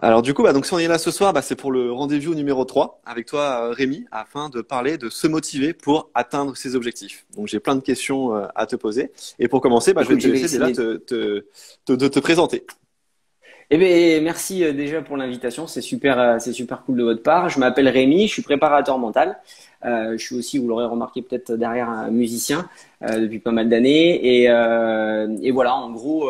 Alors du coup, donc si on est là ce soir, c'est pour le rendez-vous numéro 3 avec toi, Rémi, afin de parler de se motiver pour atteindre ses objectifs. Donc j'ai plein de questions à te poser. Et pour commencer, je vais Écoute, te je vais laisser déjà essayer. de te présenter. Eh bien, merci déjà pour l'invitation. C'est super cool de votre part. Je m'appelle Rémi, je suis préparateur mental. Je suis aussi, vous l'aurez remarqué peut-être derrière, un musicien depuis pas mal d'années. Et voilà, en gros,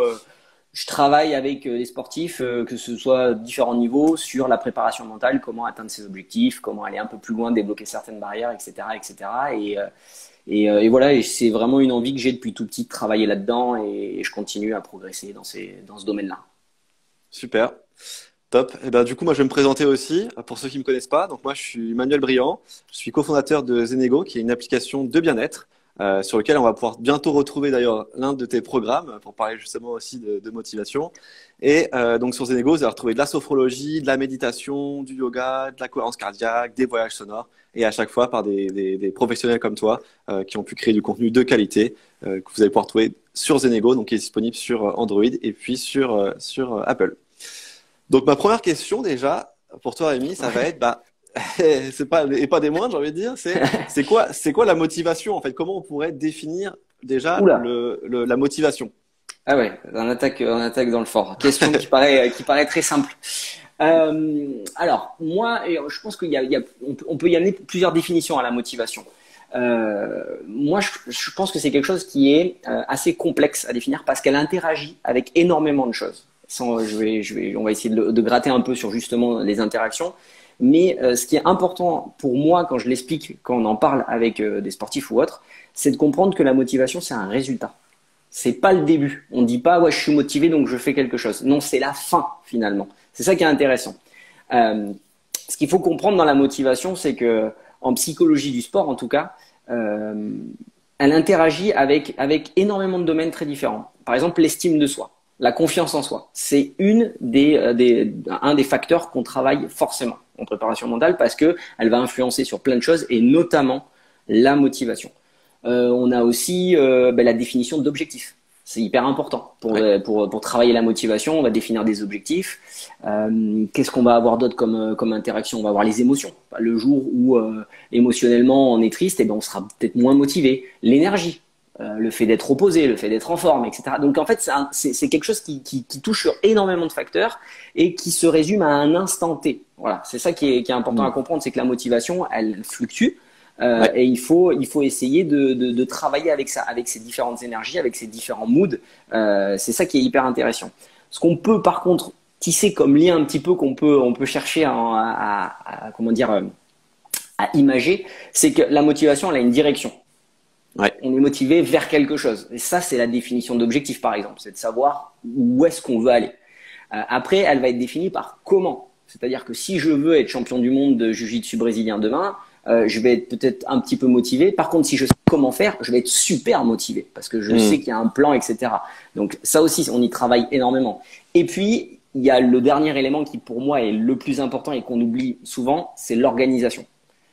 je travaille avec les sportifs, que ce soit à différents niveaux, sur la préparation mentale, comment atteindre ses objectifs, comment aller un peu plus loin, débloquer certaines barrières, etc., etc. Et voilà, et c'est vraiment une envie que j'ai depuis tout petit de travailler là-dedans, et je continue à progresser dans ce domaine-là. Super, top. Et ben du coup, moi je vais me présenter aussi pour ceux qui me connaissent pas. Donc moi je suis Manuel Briand, je suis cofondateur de Zenego, qui est une application de bien-être sur lequel on va pouvoir bientôt retrouver d'ailleurs l'un de tes programmes pour parler justement aussi de motivation. Et donc sur Zenego, vous allez retrouver de la sophrologie, de la méditation, du yoga, de la cohérence cardiaque, des voyages sonores, et à chaque fois par des professionnels comme toi qui ont pu créer du contenu de qualité que vous allez pouvoir trouver sur Zenego, donc qui est disponible sur Android et puis sur Apple. Donc ma première question déjà pour toi Rémi, ça va être c'est pas et pas des moindres, j'ai envie de dire, c'est quoi la motivation en fait? Comment on pourrait définir déjà Oula. la motivation? Ah ouais, on attaque dans le fort. Question qui paraît très simple. Alors, moi, je pense on peut y amener plusieurs définitions à la motivation. Moi, je pense que c'est quelque chose qui est assez complexe à définir parce qu'elle interagit avec énormément de choses. On va essayer de gratter un peu sur justement les interactions. Mais ce qui est important pour moi quand je l'explique, quand on en parle avec des sportifs ou autres, c'est de comprendre que la motivation, c'est un résultat. C'est pas le début. On dit pas ouais je suis motivé donc je fais quelque chose. Non, c'est la fin finalement. C'est ça qui est intéressant. Euh, Ce qu'il faut comprendre dans la motivation, c'est que en psychologie du sport en tout cas, euh, elle interagit avec énormément de domaines très différents. Par exemple, l'estime de soi, la confiance en soi. C'est un des facteurs qu'on travaille forcément en préparation mentale parce que elle va influencer sur plein de choses et notamment la motivation. On a aussi la définition d'objectifs. C'est hyper important Ouais. pour travailler la motivation. On va définir des objectifs. Qu'est-ce qu'on va avoir d'autre comme interaction? On va avoir les émotions. Le jour où émotionnellement on est triste, et ben on sera peut-être moins motivé. L'énergie, le fait d'être opposé, le fait d'être en forme, etc. Donc en fait, c'est quelque chose qui touche sur énormément de facteurs et qui se résume à un instant T. Voilà, c'est ça qui est important à Hmm. comprendre, c'est que la motivation, elle fluctue. Ouais. Et il faut essayer de travailler avec ça, avec ces différentes énergies, avec ces différents moods. C'est ça qui est hyper intéressant. Ce qu'on peut par contre tisser comme lien un petit peu on peut chercher comment dire à imager, c'est que la motivation elle a une direction. Ouais. On est motivé vers quelque chose. Et ça c'est la définition d'objectif par exemple, c'est de savoir où est-ce qu'on veut aller. Après, elle va être définie par comment. C'est-à-dire que si je veux être champion du monde de jiu-jitsu brésilien demain, je vais être peut-être un petit peu motivé. Par contre, si je sais comment faire, je vais être super motivé parce que je sais Hmm. qu'il y a un plan, etc. Donc ça aussi, on y travaille énormément. Et puis, il y a le dernier élément qui pour moi est le plus important et qu'on oublie souvent, c'est l'organisation.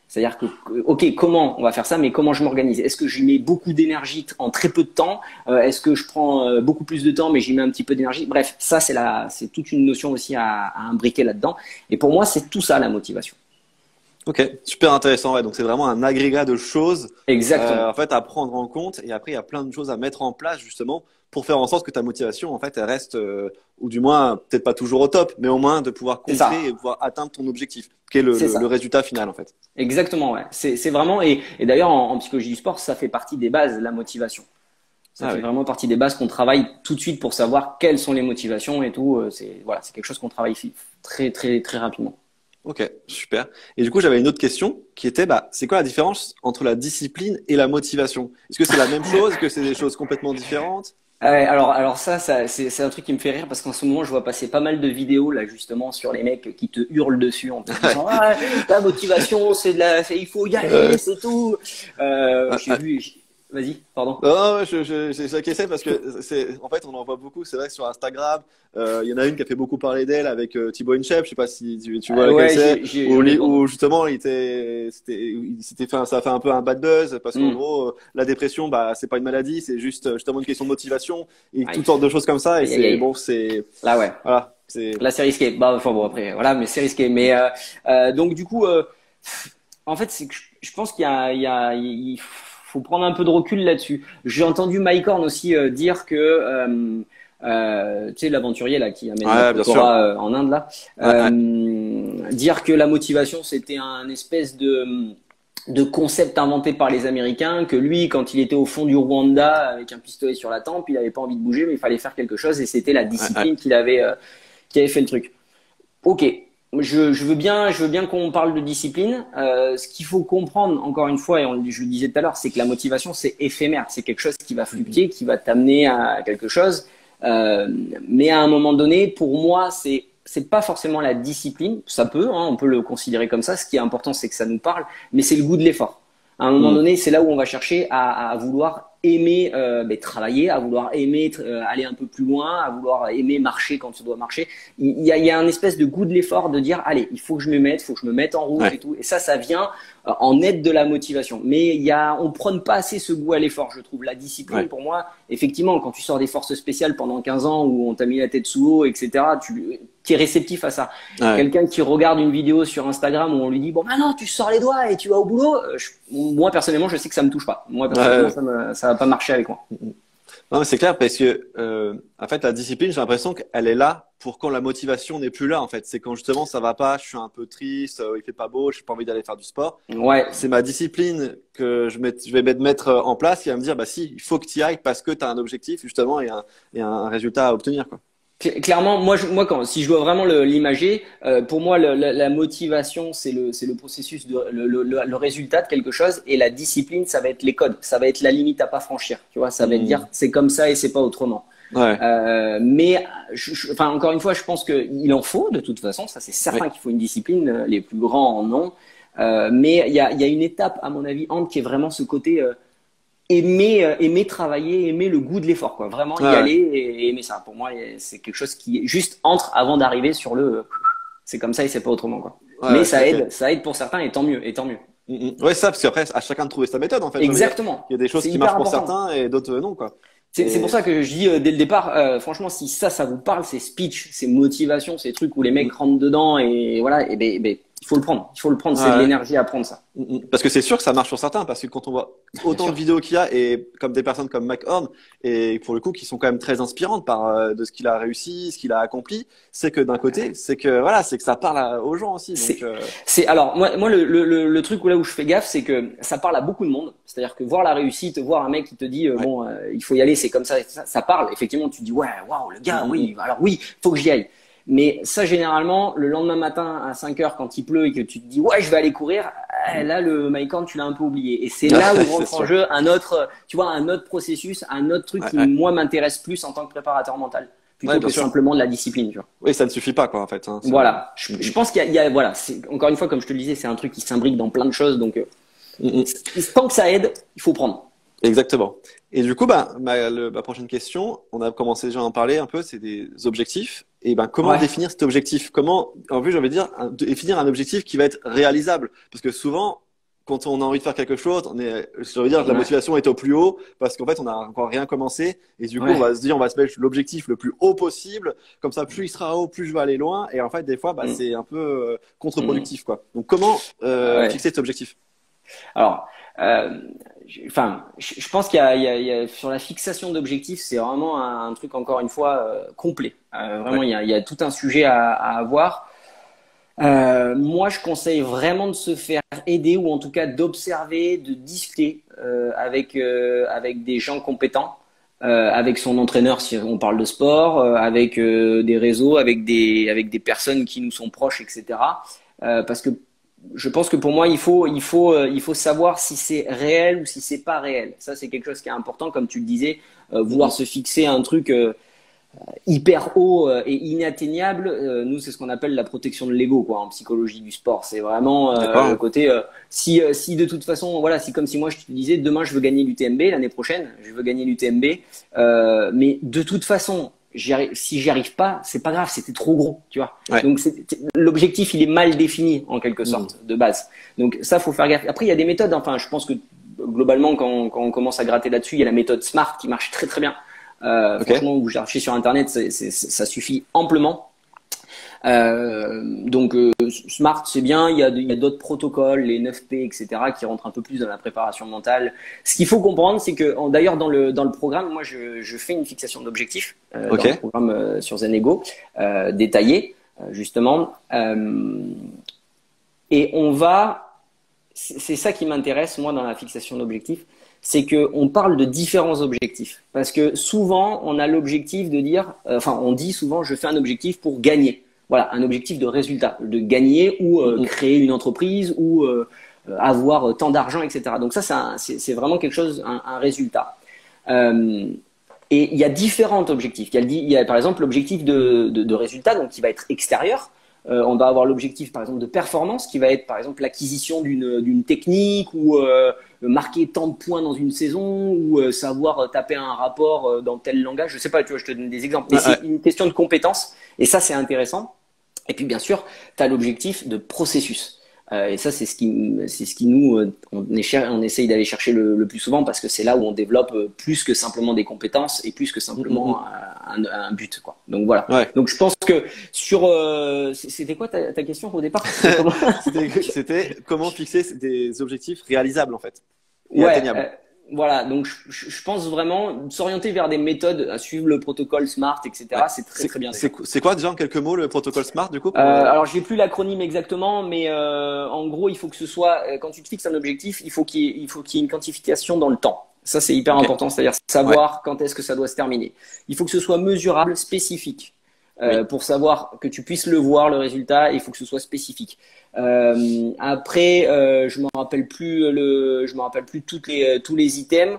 C'est-à-dire que, ok, comment on va faire ça, mais comment je m'organise? Est-ce que j'y mets beaucoup d'énergie en très peu de temps? Est-ce que je prends beaucoup plus de temps, mais j'y mets un petit peu d'énergie? Bref, ça, c'est toute une notion aussi à imbriquer là-dedans. Et pour moi, c'est tout ça, la motivation. Ok, super intéressant. Ouais. Donc c'est vraiment un agrégat de choses Exactement. en fait à prendre en compte, et après il y a plein de choses à mettre en place justement pour faire en sorte que ta motivation en fait elle reste ou du moins peut-être pas toujours au top, mais au moins de pouvoir C'est contrer et ça. pouvoir atteindre ton objectif, qui est C'est le ça. résultat final en fait. Exactement, ouais. C'est vraiment, et d'ailleurs, en psychologie du sport, ça fait partie des bases, la motivation. Ça Ah fait oui. vraiment partie des bases qu'on travaille tout de suite pour savoir quelles sont les motivations et tout. Voilà, c'est quelque chose qu'on travaille très, très, très rapidement. Ok, super. Et du coup, j'avais une autre question qui était, c'est quoi la différence entre la discipline et la motivation? Est-ce que c'est la même chose? Est-ce que c'est des choses complètement différentes? Ouais, alors ça c'est un truc qui me fait rire parce qu'en ce moment, je vois passer pas mal de vidéos là justement sur les mecs qui te hurlent dessus en te disant ah, la motivation, il faut y aller, Ouais. c'est tout. Ah, J'ai vu, vas-y, pardon. non, ouais, c'est ça qui essaie parce que en fait, on en voit beaucoup. C'est vrai que sur Instagram, il y en a une qui a fait beaucoup parler d'elle avec Thibaut InShape. Je sais pas si tu vois laquelle Ouais, c'est, j'en ai entendu. où justement il s'était fait, ça a fait un peu un bad buzz parce qu'en Hmm. gros, la dépression, c'est pas une maladie, c'est juste justement une question de motivation et Aïe, toutes sortes de choses comme ça. Et aïe, aïe, c'est aïe. bon, c'est Là ouais. voilà. Là, c'est risqué. Bah, enfin bon, après, voilà, mais c'est risqué. Mais donc du coup, en fait, c'est que je pense il faut prendre un peu de recul là-dessus. J'ai entendu Mike Horn aussi dire que tu sais, l'aventurier là qui amène la bien sûr. Kokora en Inde là, Ouais, ouais, dire que la motivation c'était un espèce de concept inventé par les Américains, que lui, quand il était au fond du Rwanda avec un pistolet sur la tempe, il avait pas envie de bouger, mais il fallait faire quelque chose et c'était la ouais, ouais. discipline qui avait fait le truc. Ok, je veux bien qu'on parle de discipline. Ce qu'il faut comprendre, encore une fois, et je le disais tout à l'heure, c'est que la motivation, c'est éphémère. C'est quelque chose qui va fluctuer, qui va t'amener à quelque chose. Euh, mais à un moment donné, pour moi, c'est pas forcément la discipline. Ça peut, hein, on peut le considérer comme ça. Ce qui est important, c'est que ça nous parle, mais c'est le goût de l'effort. À un moment Mhm. donné, c'est là où on va chercher à vouloir aimer travailler, à vouloir aimer aller un peu plus loin, à vouloir aimer marcher quand tu dois marcher. Il y a un espèce de goût de l'effort de dire allez, il faut que je me mette, il faut que je me mette en route Ouais, et tout. Et ça vient en aide de la motivation. Mais on prône pas assez ce goût à l'effort, je trouve. La discipline, ouais, pour moi, effectivement, quand tu sors des forces spéciales pendant 15 ans où on t'a mis la tête sous l'eau, etc., tu es réceptif à ça. ouais. Quelqu'un qui regarde une vidéo sur Instagram où on lui dit bon maintenant tu sors les doigts et tu vas au boulot, moi personnellement je sais que ça me touche pas. Moi personnellement Ouais. ça va pas marcher avec moi. Mhm. Non, mais c'est clair parce que en fait la discipline, j'ai l'impression qu'elle est là pour quand la motivation n'est plus là en fait. C'est quand justement ça va pas, je suis un peu triste, il fait pas beau, j'ai pas envie d'aller faire du sport. Ouais, C'est ma discipline que je vais mettre en place qui va me dire bah si, il faut que tu y ailles parce que tu as un objectif justement et un résultat à obtenir quoi. clairement moi si je dois vraiment l'imager, pour moi la motivation c'est le processus le résultat de quelque chose et la discipline ça va être les codes, ça va être la limite à pas franchir. Tu vois, ça va être dire Hmm. c'est comme ça et c'est pas autrement. Ouais, Mais enfin, encore une fois, je pense qu'il en faut de toute façon. Ça, c'est ouais, certain qu'il faut une discipline. Les plus grands en ont. Mais il y a une étape, à mon avis, entre qui est vraiment ce côté aimer travailler, aimer le goût de l'effort, quoi. Vraiment ouais, y ouais, aller et aimer ça. Pour moi, c'est quelque chose qui est juste entre avant d'arriver sur c'est comme ça et c'est pas autrement, quoi. ouais, Mais ouais, tout à fait. ça aide pour certains et tant mieux, et tant mieux. Ouais, ça, parce qu'après, à chacun de trouver sa méthode, en fait, j'ai envie de dire. Exactement. Il y a des choses C'est qui hyper marchent pour important. certains et d'autres non, quoi. C'est pour Et, ça que je dis dès le départ, franchement, si ça vous parle, c'est speech, c'est motivation, ces trucs où les mecs rentrent dedans et voilà, il faut le prendre. Il faut le prendre, ouais, c'est de ouais. l'énergie à prendre ça. Parce que c'est sûr que ça marche sur certains, parce que quand on voit Bien autant de sûr. vidéos qu'il y a et comme des personnes comme Mike Horn, et pour le coup, qui sont quand même très inspirantes par de ce qu'il a réussi, ce qu'il a accompli, c'est que d'un côté, c'est que voilà, c'est que ça parle aux gens aussi. Donc, Alors moi le truc là où je fais gaffe, c'est que ça parle à beaucoup de monde. C'est-à-dire que voir la réussite, voir un mec qui te dit ouais. bon, il faut y aller, c'est comme ça parle. Effectivement, tu dis ouais, waouh, le gars, Mm, oui, alors oui, faut que j'y aille. Mais ça, généralement, le lendemain matin à 5 heures, quand il pleut et que tu te dis ouais, je vais aller courir, là, le Mike Horn, tu l'as un peu oublié. Et c'est là où c'est rentre en sûr. jeu un autre, tu vois, un autre processus, un autre truc Ouais, qui, ouais. moi, m'intéresse plus en tant que préparateur mental, Ouais, plutôt bien que sûr. simplement de la discipline, tu vois. Oui, ça ne suffit pas, quoi, en fait. Hein, Voilà. Mm, Je pense qu'il y a, voilà, encore une fois, comme je te le disais, c'est un truc qui s'imbrique dans plein de choses. Donc, mm. tant que ça aide, il faut prendre. Exactement. Et du coup, bah, ma prochaine question, on a commencé déjà à en parler un peu, c'est des objectifs. Et ben, comment Ouais. définir cet objectif? Comment, en plus, j'ai envie de dire, définir un objectif qui va être réalisable. Parce que souvent, quand on a envie de faire quelque chose, j'ai envie de dire, la Ouais. motivation est au plus haut parce qu'en fait, on n'a encore rien commencé. Et du coup, on Ouais. va se dire, on va se mettre l'objectif le plus haut possible. Comme ça, plus il sera haut, plus je vais aller loin. Et en fait, des fois, bah, Mm. c'est un peu Mm. contre-productif, quoi. Donc, comment Ouais. fixer cet objectif? Alors, enfin, je pense il y a sur la fixation d'objectifs, c'est vraiment un truc encore une fois complet. Vraiment, Ouais. il y a tout un sujet à avoir. Moi, je conseille vraiment de se faire aider ou en tout cas d'observer, de discuter avec des gens compétents, avec son entraîneur si on parle de sport, avec des réseaux, avec des personnes qui nous sont proches, etc. Parce que je pense que pour moi, il faut savoir si c'est réel ou si c'est pas réel. Ça, c'est quelque chose qui est important, comme tu le disais, vouloir se fixer un truc hyper haut et inatteignable. Nous, c'est ce qu'on appelle la protection de l'ego, quoi, en psychologie du sport. C'est vraiment D'accord. le Hein. côté si de toute façon, voilà, si comme si moi je te disais demain je veux gagner l'UTMB l'année prochaine, je veux gagner l'UTMB, mais de toute façon si j'y arrive pas, c'est pas grave, c'était trop gros, tu vois. Ouais. Donc l'objectif, il est mal défini en quelque Mm. sorte de base. Donc ça, faut faire gaffe. Après, il y a des méthodes. Enfin, je pense que globalement, quand on commence à gratter là-dessus, il y a la méthode SMART qui marche très très bien. Ok. Franchement, vous cherchez sur Internet, ça suffit amplement. Smart, c'est bien. Il y a d'autres protocoles, les 9P, etc., qui rentrent un peu plus dans la préparation mentale. Ce qu'il faut comprendre, c'est que d'ailleurs dans le programme, moi je fais une fixation d'objectifs dans le programme sur Zenego détaillé justement. Et c'est ça qui m'intéresse moi dans la fixation d'objectifs, c'est que on parle de différents objectifs. Parce que souvent on a l'objectif de dire, on dit souvent je fais un objectif pour gagner. Voilà, un objectif de résultat, de gagner ou créer une entreprise ou avoir tant d'argent, etc. Donc ça, c'est vraiment quelque chose, un résultat. Et il y a différents objectifs. Il y a par exemple l'objectif de résultat, donc qui va être extérieur. On va avoir l'objectif par exemple de performance, qui va être par exemple l'acquisition d'une technique ou marquer tant de points dans une saison ou savoir taper un rapport dans tel langage. Je sais pas, tu vois, je te donne des exemples. Mais c'est une question de compétence et ça c'est intéressant. Et puis bien sûr, tu as l'objectif de processus. Et ça, c'est ce qui nous, on essaye d'aller chercher le plus souvent parce que c'est là où on développe plus que simplement des compétences et plus que simplement un but, quoi. Donc voilà. Ouais. Donc je pense que c'était quoi ta question au départ? C'était comment fixer des objectifs réalisables en fait et Ouais. atteignables. Voilà, donc je pense vraiment s'orienter vers des méthodes à suivre le protocole SMART, etc. Ouais. C'est très bien. C'est quoi déjà en quelques mots le protocole SMART du coup Alors j'ai plus l'acronyme exactement, mais en gros il faut que ce soit quand tu te fixes un objectif, il faut qu'il y ait une quantification dans le temps. Ça c'est hyper important, c'est-à-dire savoir quand est-ce que ça doit se terminer. Il faut que ce soit mesurable, spécifique. Pour savoir que tu puisses le voir le résultat, il faut que ce soit spécifique. Après, je me rappelle plus tous les items.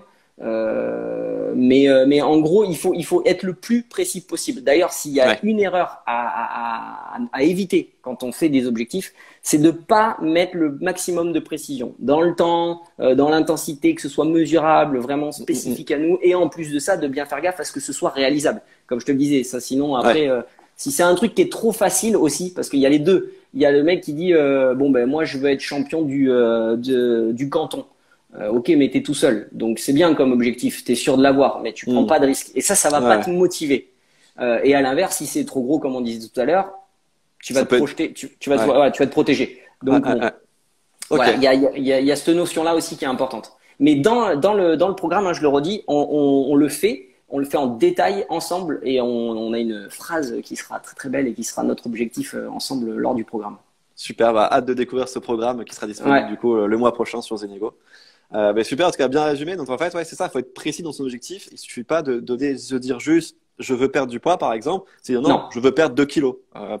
Mais en gros, il faut être le plus précis possible. D'ailleurs, s'il y a une erreur à éviter quand on fait des objectifs, c'est de pas mettre le maximum de précision dans le temps, dans l'intensité, que ce soit mesurable, vraiment spécifique à nous, et en plus de ça, de bien faire gaffe à ce que ce soit réalisable. Comme je te le disais, ça, sinon après, si c'est un truc qui est trop facile aussi, parce qu'il y a les deux, il y a le mec qui dit moi je veux être champion du canton. Ok, mais t'es tout seul, donc c'est bien comme objectif, t'es sûr de l'avoir, mais tu prends pas de risque. Et ça va pas te motiver. Et à l'inverse, si c'est trop gros, comme on disait tout à l'heure, tu vas te projeter, tu vas te protéger. Donc voilà, il y a cette notion-là aussi qui est importante. Mais dans le programme, hein, je le redis, on le fait en détail ensemble et on a une phrase qui sera très très belle et qui sera notre objectif ensemble lors du programme. Super, hâte de découvrir ce programme qui sera disponible du coup le mois prochain sur Zenego. Super, en tout cas bien résumé. Donc en fait, c'est ça, il faut être précis dans son objectif. Il suffit pas de dire juste je veux perdre du poids par exemple. C'est dire non, je veux perdre 2 kilos.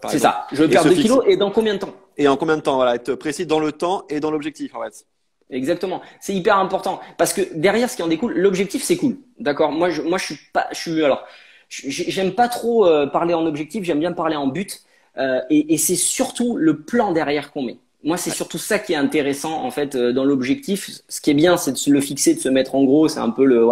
C'est ça, je veux perdre 2 kilos et dans combien de temps? Et en combien de temps? Voilà, être précis dans le temps et dans l'objectif en fait. Exactement, c'est hyper important parce que derrière ce qui en découle, l'objectif c'est cool, d'accord. Moi j'aime pas trop parler en objectif, j'aime bien parler en but et c'est surtout le plan derrière qu'on met. Moi c'est surtout ça qui est intéressant en fait dans l'objectif. Ce qui est bien c'est de le fixer, de se mettre en gros, c'est un peu le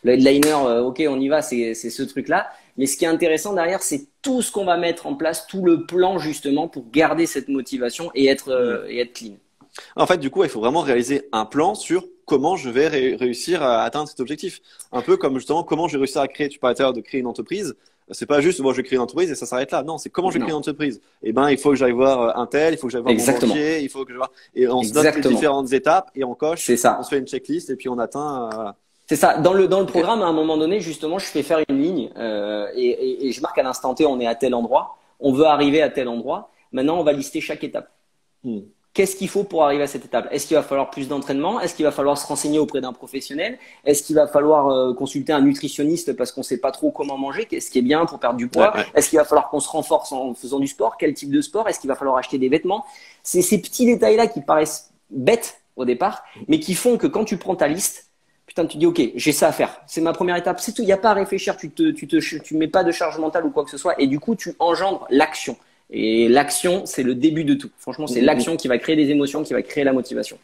headliner. Ok, on y va, c'est ce truc là. Mais ce qui est intéressant derrière, c'est tout ce qu'on va mettre en place, tout le plan justement pour garder cette motivation et être clean. En fait, du coup, il faut vraiment réaliser un plan sur comment je vais réussir à atteindre cet objectif. Un peu comme justement comment je vais réussir à créer, tu parlais tout à l'heure de créer une entreprise. C'est pas juste, moi, je vais créer une entreprise et ça s'arrête là. Non, c'est comment je vais créer une entreprise. Eh ben, il faut que j'aille voir un tel, il faut que j'aille voir mon banquier, il faut que je vois. Et on se note les différentes étapes et on coche. C'est ça. On se fait une checklist et puis on atteint. C'est ça. Dans le programme, à un moment donné, justement, je fais faire une ligne et je marque à l'instant T, on est à tel endroit. On veut arriver à tel endroit. Maintenant, on va lister chaque étape. Qu'est-ce qu'il faut pour arriver à cette étape? Est-ce qu'il va falloir plus d'entraînement? Est-ce qu'il va falloir se renseigner auprès d'un professionnel? Est-ce qu'il va falloir consulter un nutritionniste parce qu'on sait pas trop comment manger? Qu'est-ce qui est bien pour perdre du poids? Est-ce qu'il va falloir qu'on se renforce en faisant du sport? Quel type de sport? Est-ce qu'il va falloir acheter des vêtements? C'est ces petits détails-là qui paraissent bêtes au départ, mais qui font que quand tu prends ta liste, putain, tu dis ok, j'ai ça à faire. C'est ma première étape. C'est tout. Il n'y a pas à réfléchir. Tu mets pas de charge mentale ou quoi que ce soit. Et du coup, tu engendres l'action. Et l'action, c'est le début de tout. Franchement, c'est l'action qui va créer des émotions, qui va créer la motivation.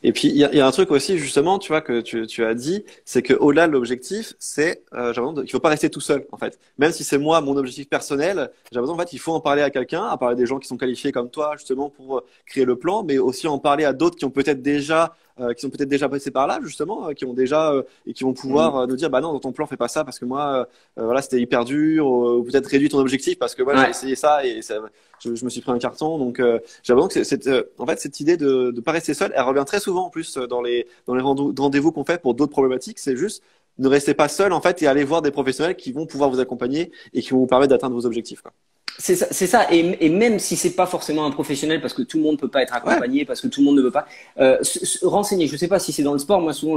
Et puis, il y a un truc aussi, justement, tu vois, que tu as dit, c'est que au-delà de l'objectif, c'est, j'ai l'impression qu'il faut pas rester tout seul, en fait. Même si c'est moi, mon objectif personnel, j'ai l'impression, en fait, il faut en parler à quelqu'un, à parler des gens qui sont qualifiés comme toi, justement, pour créer le plan, mais aussi en parler à d'autres qui ont peut-être déjà qui sont peut-être déjà passés par là, justement, qui ont déjà et qui vont pouvoir nous dire, bah non, dans ton plan, fais pas ça parce que moi, voilà, c'était hyper dur, ou peut-être réduis ton objectif parce que moi, j'ai Ouais. essayé ça et je me suis pris un carton. Donc, j'ai l'impression que en fait, cette idée de pas rester seul, elle revient très souvent en plus dans les rendez-vous qu'on fait pour d'autres problématiques. C'est juste ne restez pas seul en fait et allez voir des professionnels qui vont pouvoir vous accompagner et qui vont vous permettre d'atteindre vos objectifs, quoi. C'est ça, c'est ça. Et même si c'est pas forcément un professionnel, parce que tout le monde peut pas être Ouais. accompagné, parce que tout le monde ne veut pas, renseigner. Je sais pas si c'est dans le sport. Moi, souvent,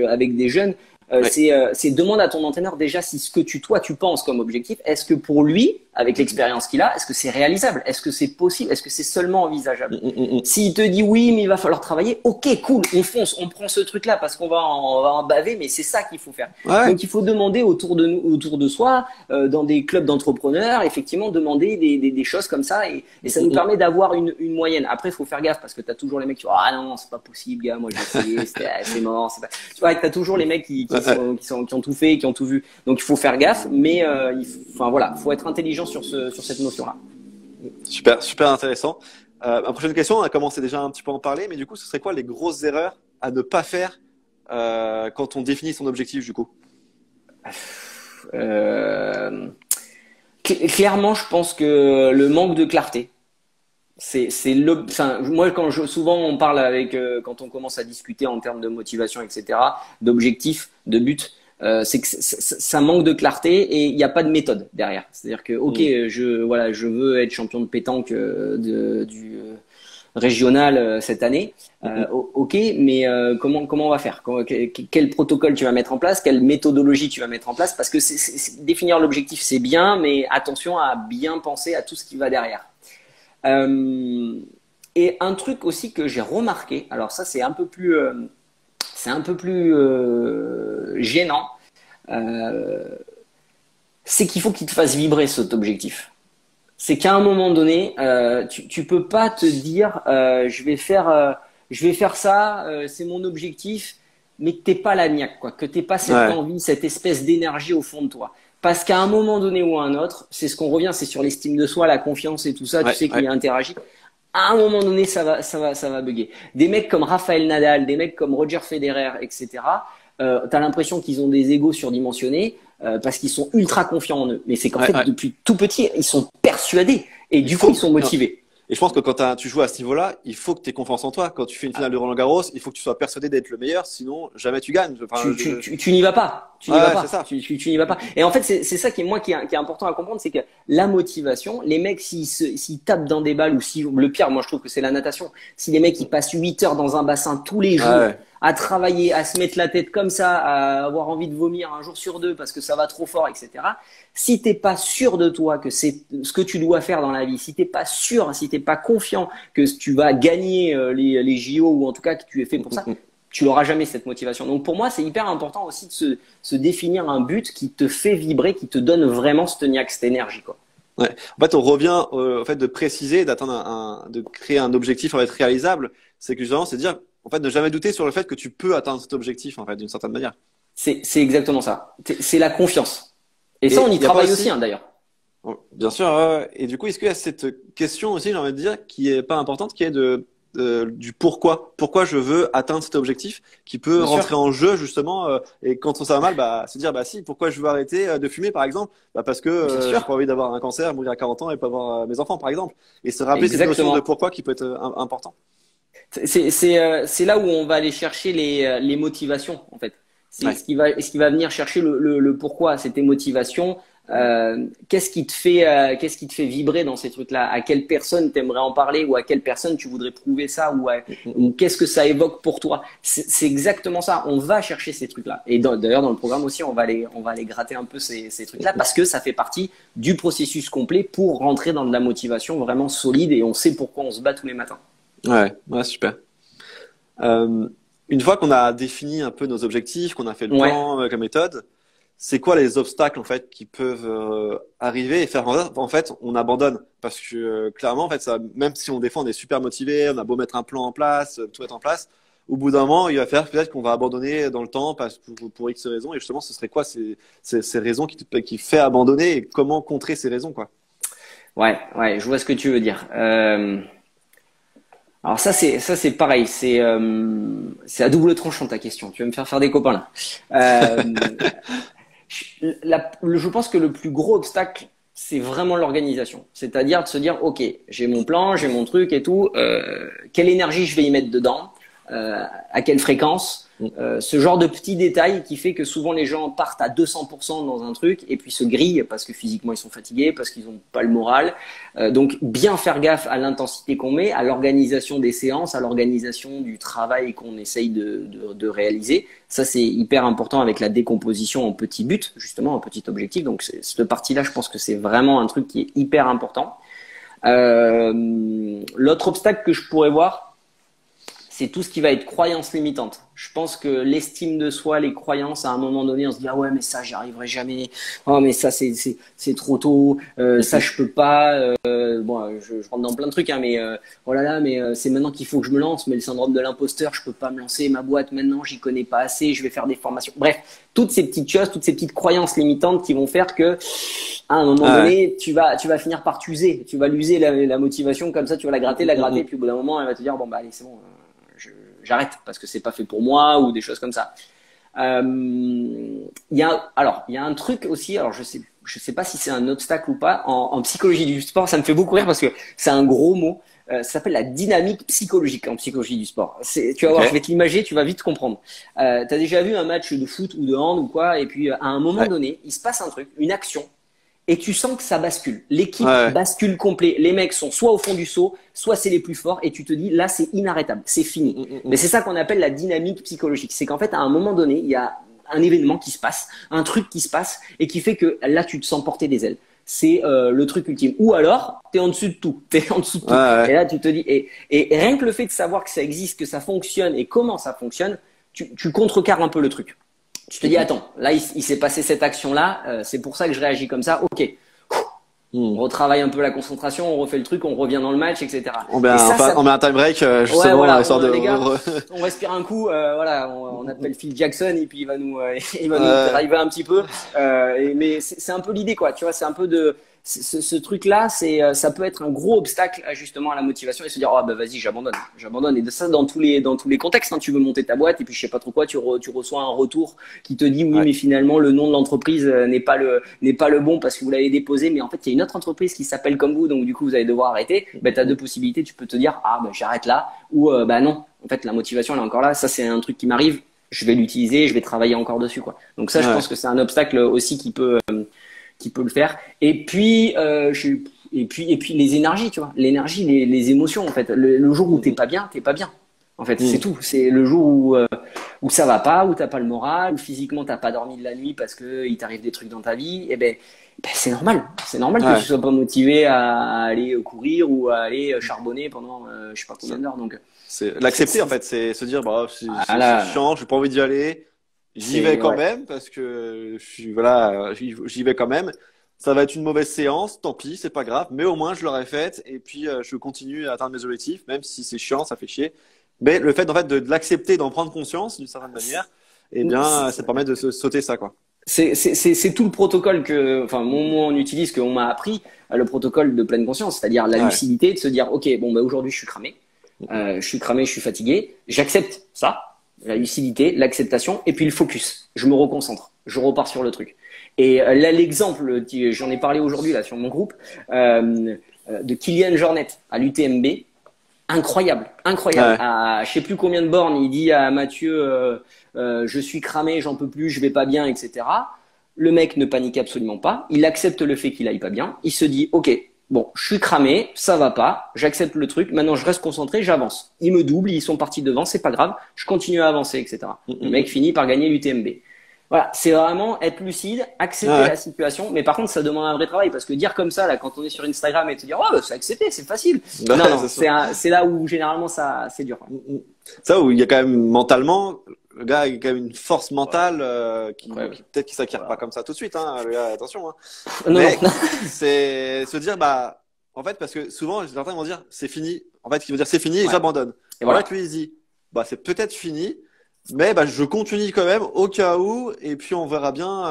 avec des jeunes, Ouais. c'est demande à ton entraîneur déjà si ce que toi tu penses comme objectif, est-ce que pour lui, avec l'expérience qu'il a, est-ce que c'est réalisable, est-ce que c'est possible, est-ce que c'est seulement envisageable. S'il te dit oui, mais il va falloir travailler, ok, cool, on fonce, on prend ce truc-là parce on va en baver, mais c'est ça qu'il faut faire. Ouais. Donc il faut demander autour de nous, autour de soi, dans des clubs d'entrepreneurs, effectivement demander des choses comme ça, et ça nous permet d'avoir une moyenne. Après, il faut faire gaffe parce que t'as toujours les mecs qui disent ah non, c'est pas possible, gars, moi j'ai essayé, c'est mort, c'est pas. Tu vois, t'as toujours les mecs qui ont tout fait, qui ont tout vu. Donc il faut faire gaffe, mais enfin voilà, faut être intelligent sur cette notion-là. Super, super intéressant. Ma prochaine question, on a commencé déjà un petit peu à en parler, mais du coup, ce serait quoi les grosses erreurs à ne pas faire quand on définit son objectif, du coup? Euh, Clairement, je pense que le manque de clarté. Enfin, moi, souvent on parle avec, quand on commence à discuter en termes de motivation, etc., d'objectifs, de buts, c'est que ça manque de clarté et il n'y a pas de méthode derrière. C'est-à-dire que, ok, voilà, je veux être champion de pétanque du régional cette année. Ok, mais comment on va faire? Quel protocole tu vas mettre en place? Quelle méthodologie tu vas mettre en place? Parce que définir l'objectif, c'est bien, mais attention à bien penser à tout ce qui va derrière. Et un truc aussi que j'ai remarqué, alors ça c'est un peu plus gênant, euh, c'est qu'il faut qu'il te fasse vibrer cet objectif. C'est qu'à un moment donné, tu peux pas te dire je vais faire ça, c'est mon objectif, mais que t'aies pas la niaque, quoi, que t'aies pas cette Ouais. envie, cette espèce d'énergie au fond de toi. Parce qu'à un moment donné ou à un autre, c'est ce qu'on revient, c'est sur l'estime de soi, la confiance et tout ça, tu Ouais. sais qu'il Ouais. y a interagi. À un moment donné, ça va bugger. Des mecs comme Rafael Nadal, des mecs comme Roger Federer, etc. T'as l'impression qu'ils ont des égos surdimensionnés parce qu'ils sont ultra confiants en eux. Mais c'est qu'en Ouais. fait, Ouais. depuis tout petit, ils sont persuadés et Il du coup, ils faut. sont motivés. Et je pense que quand tu joues à ce niveau-là, il faut que tu aies confiance en toi. Quand tu fais une finale de Roland-Garros, il faut que tu sois persuadé d'être le meilleur, sinon jamais tu gagnes. Enfin, Tu n'y vas pas. Tu n'y vas Ouais, c'est pas. ça. Tu n'y vas pas. Et en fait, c'est ça qui est important à comprendre, c'est que la motivation, les mecs, s'ils tapent dans des balles ou si, le pire, moi, je trouve que c'est la natation. Si les mecs, ils passent 8 heures dans un bassin tous les jours, Ouais. à travailler, à se mettre la tête comme ça, à avoir envie de vomir un jour sur deux parce que ça va trop fort, etc. Si t'es pas sûr de toi que c'est ce que tu dois faire dans la vie, si t'es pas sûr, si t'es pas confiant que tu vas gagner les JO ou en tout cas que tu es fait pour ça, tu n'auras jamais cette motivation. Donc pour moi, c'est hyper important aussi de se définir un but qui te fait vibrer, qui te donne vraiment cette niaque, cette énergie, quoi. Ouais. En fait, on revient au fait de préciser, d'atteindre de créer un objectif en fait réalisable. C'est que justement, c'est dire, en fait, ne jamais douter sur le fait que tu peux atteindre cet objectif, en fait, d'une certaine manière. C'est exactement ça. C'est la confiance. Et ça, Et on y il y a pas travaille aussi, aussi, hein, d'ailleurs. bon, bien sûr. Ouais, ouais. Et du coup, est-ce qu'il y a cette question aussi, j'ai envie de dire, qui est pas importante, qui est du pourquoi. Pourquoi je veux atteindre cet objectif, qui peut Bien sûr. rentrer en jeu justement. Et quand ça va mal, bah, se dire, bah si, pourquoi je veux arrêter de fumer, par exemple? Bah parce que Bien j'ai pas sûr. envie d'avoir un cancer, mourir à 40 ans et pas voir mes enfants, par exemple. Et se rappeler cette notion de Exactement. pourquoi qui peut être important. C'est là où on va aller chercher les motivations, en fait. C'est Ouais. ce qui va venir chercher le pourquoi, c'est tes motivations. Qu'est-ce qui te fait vibrer dans ces trucs-là? À quelle personne t'aimerais en parler ou à quelle personne tu voudrais prouver ça ou qu'est-ce que ça évoque pour toi? C'est exactement ça. On va chercher ces trucs-là. Et d'ailleurs, dans le programme aussi, on va aller gratter un peu ces trucs-là parce que ça fait partie du processus complet pour rentrer dans de la motivation vraiment solide et on sait pourquoi on se bat tous les matins. Ouais, ouais, super. Euh, une fois qu'on a défini un peu nos objectifs, qu'on a fait le Ouais. plan avec la méthode, c'est quoi les obstacles en fait qui peuvent arriver et faire en fait on abandonne parce que clairement en fait ça, même si des fois on est super motivé, on a beau mettre un plan en place, tout mettre en place, au bout d'un moment il va faire peut-être qu'on va abandonner dans le temps parce pour X raisons et justement ce serait quoi ces raisons qui fait abandonner et comment contrer ces raisons quoi. Ouais, ouais, je vois ce que tu veux dire. Alors ça c'est pareil, c'est à double tranchant ta question. Tu vas me faire des copains là. Euh, je pense que le plus gros obstacle, c'est vraiment l'organisation. C'est-à-dire de se dire, OK, j'ai mon plan, j'ai mon truc et tout, quelle énergie je vais y mettre dedans, à quelle fréquence, ce genre de petits détails qui fait que souvent les gens partent à 200% dans un truc et puis se grillent parce que physiquement ils sont fatigués, parce qu'ils n'ont pas le moral. Donc bien faire gaffe à l'intensité qu'on met, à l'organisation des séances, à l'organisation du travail qu'on essaye de réaliser. Ça, c'est hyper important avec la décomposition en petits buts, justement, en petits objectifs. Donc, cette partie-là, je pense que c'est vraiment un truc qui est hyper important. L'autre obstacle que je pourrais voir, c'est tout ce qui va être croyance limitante. Je pense que l'estime de soi, les croyances, à un moment donné, on se dit ah ouais mais ça j'y arriverai jamais. Oh mais ça c'est trop tôt. Ça je peux pas. Bon, je rentre dans plein de trucs hein, mais oh là là mais c'est maintenant qu'il faut que je me lance. Mais le syndrome de l'imposteur, je peux pas me lancer. Ma boîte maintenant, j'y connais pas assez. Je vais faire des formations. Bref, toutes ces petites choses, toutes ces petites croyances limitantes qui vont faire que à un moment donné, tu vas finir par t'user. Tu vas l'user la motivation comme ça. Tu vas la gratter, puis au bout d'un moment, elle va te dire bon bah allez c'est bon. J'arrête parce que c'est pas fait pour moi ou des choses comme ça. Il y a un truc aussi. Alors je sais pas si c'est un obstacle ou pas en psychologie du sport. Ça me fait beaucoup rire parce que c'est un gros mot. Ça s'appelle la dynamique psychologique en psychologie du sport. Tu vas voir, je vais te l'imager, tu vas vite comprendre. T'as déjà vu un match de foot ou de hand ou quoi, et puis à un moment donné, il se passe un truc, une action. Et tu sens que ça bascule. L'équipe bascule complet. Les mecs sont soit au fond du seau, soit c'est les plus forts. Et tu te dis, là, c'est inarrêtable. C'est fini. Mais c'est ça qu'on appelle la dynamique psychologique. C'est qu'en fait, à un moment donné, il y a un événement qui se passe, un truc qui se passe et qui fait que là, tu te sens porter des ailes. C'est le truc ultime. Ou alors, t'es en dessous de tout. T'es en dessous de tout. Et là, tu te dis, et rien que le fait de savoir que ça existe, que ça fonctionne et comment ça fonctionne, tu contrecarres un peu le truc. Tu te dis, attends, là, il s'est passé cette action-là, c'est pour ça que je réagis comme ça. OK. On retravaille un peu la concentration, on refait le truc, on revient dans le match, etc. On met un time break, justement, voilà, histoire de… les gars, on respire un coup, voilà, on appelle Phil Jackson et puis il va nous driver un petit peu. Mais c'est un peu l'idée, quoi. Tu vois, c'est un peu de… Ce truc-là, ça peut être un gros obstacle justement à la motivation et se dire oh bah vas-y j'abandonne et de ça dans tous les contextes hein. Tu veux monter ta boîte et puis je sais pas trop quoi tu reçois un retour qui te dit oui mais finalement le nom de l'entreprise n'est pas le bon parce que vous l'avez déposé mais en fait il y a une autre entreprise qui s'appelle comme vous donc du coup vous allez devoir arrêter. Ben t'as deux possibilités, tu peux te dire ah bah j'arrête là ou bah non en fait la motivation elle est encore là, ça c'est un truc qui m'arrive, je vais l'utiliser, je vais travailler encore dessus quoi. Donc ça je pense que c'est un obstacle aussi qui peut le faire. Et puis les énergies, tu vois, l'énergie, les émotions en fait. Le jour où t'es pas bien, t'es pas bien. En fait, c'est tout. C'est le jour où ça va pas, où t'as pas le moral, où physiquement t'as pas dormi de la nuit parce que il t'arrive des trucs dans ta vie. Et ben c'est normal. C'est normal que tu sois pas motivé à aller courir ou à aller charbonner pendant je sais pas combien d'heures. Donc c'est l'accepter en fait, c'est se dire bah c'est chiant, j'ai pas envie d'y aller. J'y vais quand même parce que j'y vais quand même. Ça va être une mauvaise séance, tant pis, c'est pas grave, mais au moins je l'aurai faite et puis je continue à atteindre mes objectifs, même si c'est chiant, ça fait chier. Mais le fait en fait de l'accepter, d'en prendre conscience d'une certaine manière, eh bien, ça permet de se sauter ça quoi. C'est tout le protocole que, enfin, moi on utilise, qu'on m'a appris, le protocole de pleine conscience, c'est-à-dire la lucidité, de se dire, ok, bon bah aujourd'hui je suis cramé, je suis fatigué, j'accepte ça. La lucidité, l'acceptation et puis le focus. Je me reconcentre, je repars sur le truc. Et là, l'exemple, j'en ai parlé aujourd'hui là sur mon groupe, de Kylian Jornet à l'UTMB, incroyable. À je sais plus combien de bornes, il dit à Mathieu, je suis cramé, j'en peux plus, je vais pas bien, etc. Le mec ne panique absolument pas, il accepte le fait qu'il aille pas bien, il se dit, ok. Bon, je suis cramé, ça va pas, j'accepte le truc, maintenant je reste concentré, j'avance. Ils me doublent, ils sont partis devant, c'est pas grave, je continue à avancer, etc. Le mec finit par gagner l'UTMB. Voilà, c'est vraiment être lucide, accepter la situation, mais par contre ça demande un vrai travail, parce que dire comme ça, là, quand on est sur Instagram et te dire, oh, bah, c'est accepté, c'est facile. Non, c'est là où généralement ça, c'est dur. Ça où il y a quand même mentalement, le gars a quand même une force mentale qui peut-être qu'il s'acquiert pas comme ça tout de suite, hein, le gars, attention. Hein. Mais c'est se dire bah en fait parce que souvent certains vont dire c'est fini. En fait, ils vont dire c'est fini et j'abandonne. Et voilà que lui il dit bah c'est peut-être fini, Mais bah, je continue quand même au cas où, et puis on verra bien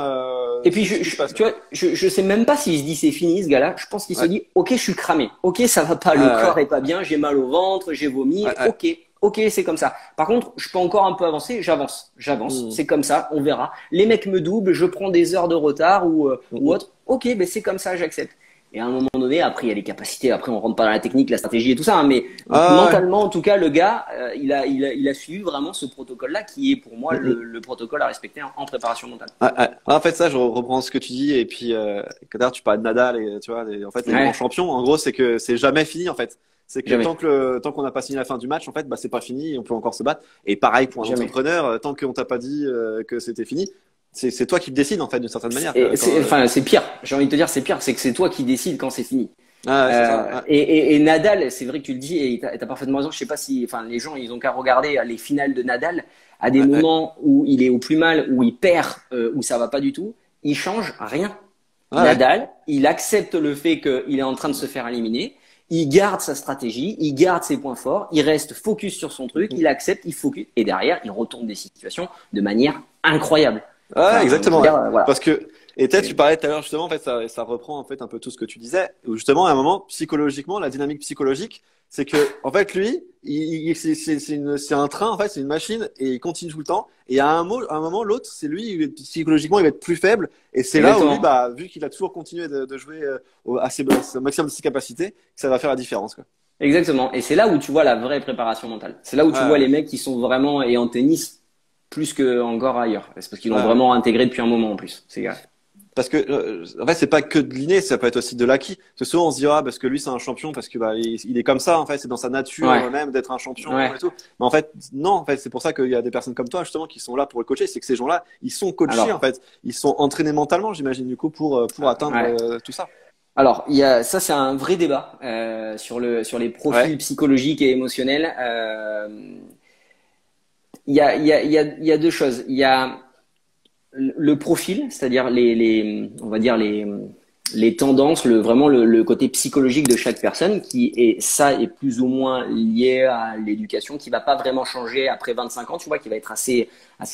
Et puis, ce qui se passe. tu vois, je sais même pas s'il se dit c'est fini, ce gars-là. Je pense qu'il se Ouais, dit, OK, je suis cramé. OK, ça va pas, ouais, le ouais, corps est pas bien, j'ai mal au ventre, j'ai vomi. ouais, ouais. OK, OK, c'est comme ça. Par contre, je peux encore un peu avancer, j'avance. Mm, C'est comme ça, on verra. Les mecs me doublent, je prends des heures de retard mm, ou mm. autre. OK, ben c'est comme ça, j'accepte. Et à un moment donné, après, il y a les capacités. Après, on rentre pas dans la technique, la stratégie et tout ça, hein, mais Ah, mentalement, en tout cas, le gars, il a suivi vraiment ce protocole-là qui est pour moi ouais. Mm, mm. le protocole à respecter en préparation mentale. Ouais, ouais. En fait, ça, je reprends ce que tu dis, et puis tout à l'heure, tu parlais de Nadal, et tu vois, en fait, les grands Ouais, champions, en gros, c'est que c'est jamais fini, en fait. C'est que jamais, tant qu'on n'a pas signé la fin du match, en fait, bah, c'est pas fini, et on peut encore se battre. Et pareil pour un jamais. entrepreneur, tant qu'on t'a pas dit que c'était fini, c'est toi qui le décides, en fait, d'une certaine manière. Enfin, c'est pire. J'ai envie de te dire, c'est pire, c'est que c'est toi qui décides quand c'est fini. Ah, ouais, c'est ça. Ouais. Et Nadal, c'est vrai que tu le dis, et t'as parfaitement raison. Je sais pas si, enfin, les gens, ils ont qu'à regarder les finales de Nadal à des Ouais, ouais. moments où il est au plus mal, où il perd, où ça va pas du tout. Il change rien. Ah, ouais. Nadal, il accepte le fait qu'il est en train de se faire éliminer. Il garde sa stratégie, il garde ses points forts, il reste focus sur son truc, il accepte, il focus, et derrière, il retourne des situations de manière incroyable. Ouais, Enfin, je exactement, veux ouais. dire, voilà. Parce que, et peut-être tu parlais tout à l'heure justement, en fait, ça reprend en fait un peu tout ce que tu disais, où justement, à un moment, psychologiquement, la dynamique psychologique, c'est que, en fait, lui, c'est un train, en fait, c'est une machine, et il continue tout le temps. Et à un moment, l'autre, c'est lui, psychologiquement, il va être plus faible, et c'est là où lui, Exactement. bah, vu qu'il a toujours continué de jouer au maximum de ses capacités, que ça va faire la différence, quoi. Exactement. Et c'est là où tu vois la vraie préparation mentale. C'est là où tu vois Ouais, les mecs qui sont vraiment, et en tennis, plus que encore ailleurs. C'est parce qu'ils l'ont ouais, ouais. vraiment intégré depuis un moment en plus. C'est grave. Parce que en fait c'est pas que de l'inné, ça peut être aussi de l'acquis. Parce que souvent on se dit ah parce que lui c'est un champion parce que bah il est comme ça en fait, c'est dans sa nature Ouais. même d'être un champion Ouais. et tout. Mais en fait non, en fait c'est pour ça qu'il y a des personnes comme toi justement qui sont là pour le coacher, c'est que ces gens-là ils sont coachés en Alors, fait, ils sont entraînés mentalement j'imagine du coup pour atteindre ouais. tout ça. Alors, ça c'est un vrai débat sur les profils Ouais, psychologiques et émotionnels. Il y a deux choses. Il y a le profil, c'est-à-dire on va dire les tendances, vraiment le côté psychologique de chaque personne, qui est ça est plus ou moins lié à l'éducation, qui va pas vraiment changer après 25 ans, tu vois, qui va être assez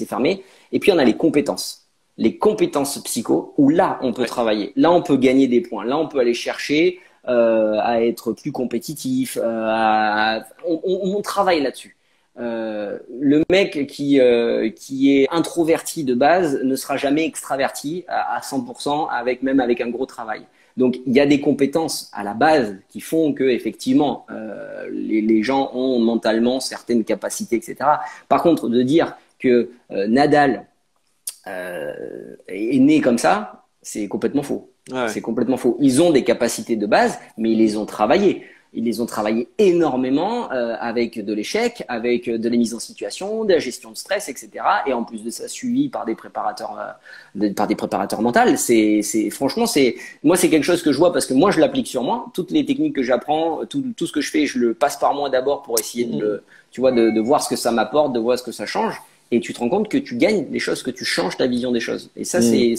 fermé. Et puis on a les compétences. Les compétences psycho, où là on peut ouais. travailler, là on peut gagner des points, là on peut aller chercher à être plus compétitif, on travaille là-dessus. Le mec qui est introverti de base ne sera jamais extraverti à 100% même avec un gros travail. Donc il y a des compétences à la base qui font que effectivement les gens ont mentalement certaines capacités, etc. Par contre, de dire que Nadal est né comme ça, c'est complètement faux. Ouais. C'est complètement faux. Ils ont des capacités de base, mais ils les ont travaillées. Ils les ont travaillées énormément avec de l'échec, avec de la mise en situation, de la gestion de stress, etc. Et en plus de ça, suivi par des préparateurs, par des préparateurs mentaux. Franchement, moi, c'est quelque chose que je vois parce que moi, je l'applique sur moi. Toutes les techniques que j'apprends, tout ce que je fais, je le passe par moi d'abord pour essayer tu vois, de voir ce que ça m'apporte, de voir ce que ça change. Et tu te rends compte que tu gagnes des choses, que tu changes ta vision des choses. Et ça, Mm.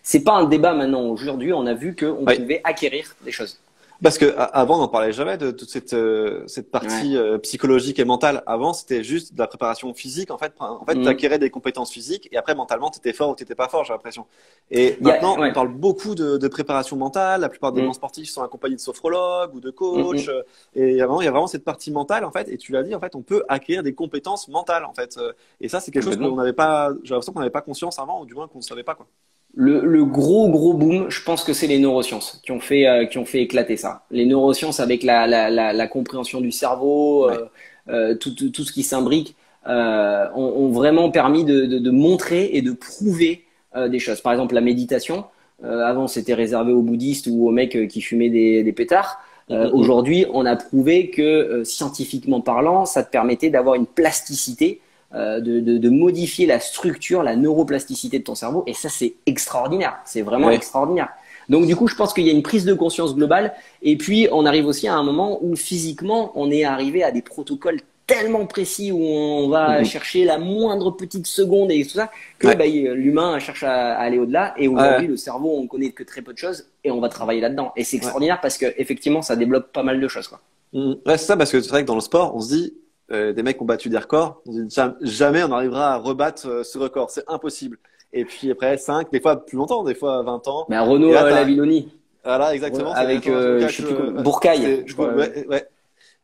c'est pas un débat maintenant. Aujourd'hui, on a vu qu'on Ouais. pouvait acquérir des choses. Parce que avant, on n'en parlait jamais de toute cette Ouais. partie psychologique et mentale. Avant, c'était juste de la préparation physique. En fait, tu Mhm. acquérais des compétences physiques et après, mentalement, tu étais fort ou tu n'étais pas fort, j'ai l'impression. Et maintenant, on Ouais. parle beaucoup de préparation mentale. La plupart des grands Mhm. sportifs sont accompagnés de sophrologues ou de coachs. Mhm. Et il y a vraiment cette partie mentale, en fait. Et tu l'as dit, en fait, on peut acquérir des compétences mentales, en fait. Et ça, c'est quelque chose qu'on Complètement. n'avait pas, j'ai l'impression qu'on n'avait pas conscience avant, ou du moins qu'on ne savait pas, quoi. Le gros boom, je pense que c'est les neurosciences qui ont fait éclater ça. Les neurosciences avec la compréhension du cerveau, Ouais. tout ce qui s'imbrique, ont vraiment permis de montrer et de prouver des choses. Par exemple, la méditation. Avant, c'était réservé aux bouddhistes ou aux mecs qui fumaient des pétards. Mm, mm, mm. Aujourd'hui, on a prouvé que scientifiquement parlant, ça te permettait d'avoir une plasticité de modifier la structure, la neuroplasticité de ton cerveau. Et ça, c'est extraordinaire. C'est vraiment Ouais. extraordinaire. Donc, du coup, je pense qu'il y a une prise de conscience globale. Et puis, on arrive aussi à un moment où physiquement, on est arrivé à des protocoles tellement précis où on Mm, va mm. chercher la moindre petite seconde et tout ça que Ouais. bah, l'humain cherche à aller au-delà. Et Ouais. aujourd'hui, le cerveau, on connaît que très peu de choses et on va travailler là-dedans. Et c'est Ouais. extraordinaire parce que effectivement, ça débloque pas mal de choses, quoi. Ouais, c'est ça, parce que c'est vrai que dans le sport, on se dit, des mecs qui ont battu des records. On se dit, jamais on arrivera à rebattre ce record. C'est impossible. Et puis après 5, des fois plus longtemps, des fois 20 ans. Mais Renaud Et là, Lavilloni. voilà, exactement. Avec, je sais plus comment, Bourcaille. Ouais.